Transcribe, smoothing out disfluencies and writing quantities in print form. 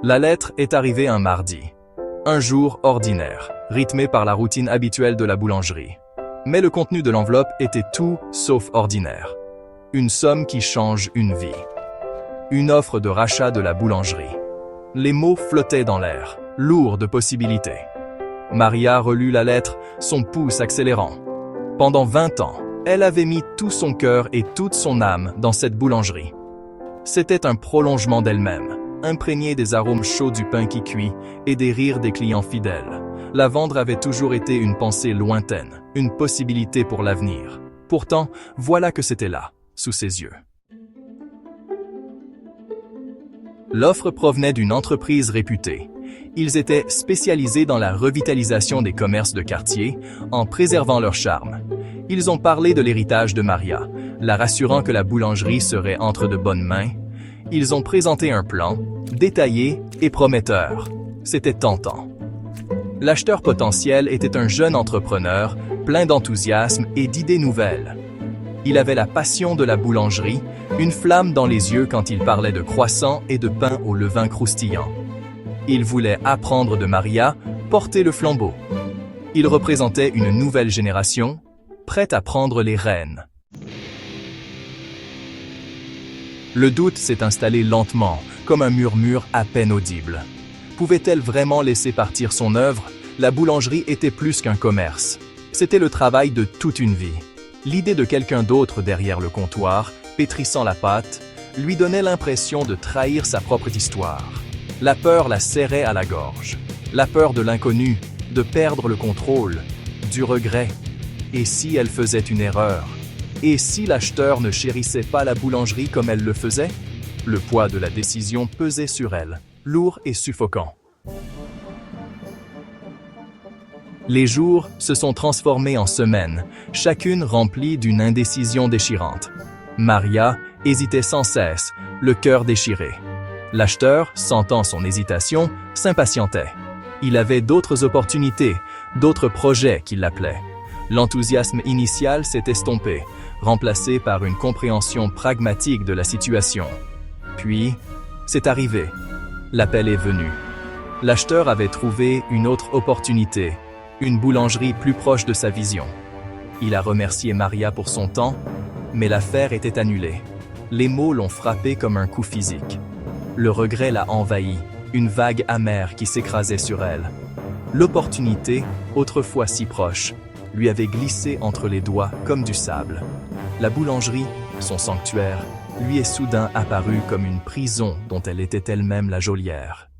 La lettre est arrivée un mardi. Un jour ordinaire, rythmé par la routine habituelle de la boulangerie. Mais le contenu de l'enveloppe était tout sauf ordinaire. Une somme qui change une vie. Une offre de rachat de la boulangerie. Les mots flottaient dans l'air, lourds de possibilités. Maria relut la lettre, son pouce accélérant. Pendant 20 ans, elle avait mis tout son cœur et toute son âme dans cette boulangerie. C'était un prolongement d'elle-même, imprégné des arômes chauds du pain qui cuit et des rires des clients fidèles. La vendre avait toujours été une pensée lointaine, une possibilité pour l'avenir. Pourtant, voilà que c'était là, sous ses yeux. L'offre provenait d'une entreprise réputée. Ils étaient spécialisés dans la revitalisation des commerces de quartier en préservant leur charme. Ils ont parlé de l'héritage de Maria, la rassurant que la boulangerie serait entre de bonnes mains. Ils ont présenté un plan, détaillé et prometteur. C'était tentant. L'acheteur potentiel était un jeune entrepreneur, plein d'enthousiasme et d'idées nouvelles. Il avait la passion de la boulangerie, une flamme dans les yeux quand il parlait de croissants et de pain au levain croustillant. Il voulait apprendre de Maria, porter le flambeau. Il représentait une nouvelle génération, prête à prendre les rênes. Le doute s'est installé lentement, comme un murmure à peine audible. Pouvait-elle vraiment laisser partir son œuvre? La boulangerie était plus qu'un commerce. C'était le travail de toute une vie. L'idée de quelqu'un d'autre derrière le comptoir, pétrissant la pâte, lui donnait l'impression de trahir sa propre histoire. La peur la serrait à la gorge. La peur de l'inconnu, de perdre le contrôle, du regret. Et si elle faisait une erreur? Et si l'acheteur ne chérissait pas la boulangerie comme elle le faisait? Le poids de la décision pesait sur elle, lourd et suffocant. Les jours se sont transformés en semaines, chacune remplie d'une indécision déchirante. Maria hésitait sans cesse, le cœur déchiré. L'acheteur, sentant son hésitation, s'impatientait. Il avait d'autres opportunités, d'autres projets qui l'appelaient. L'enthousiasme initial s'est estompé, remplacé par une compréhension pragmatique de la situation. Puis, c'est arrivé. L'appel est venu. L'acheteur avait trouvé une autre opportunité, une boulangerie plus proche de sa vision. Il a remercié Maria pour son temps, mais l'affaire était annulée. Les mots l'ont frappé comme un coup physique. Le regret l'a envahi, une vague amère qui s'écrasait sur elle. L'opportunité, autrefois si proche, lui avait glissé entre les doigts comme du sable. La boulangerie, son sanctuaire, lui est soudain apparue comme une prison dont elle était elle-même la geôlière.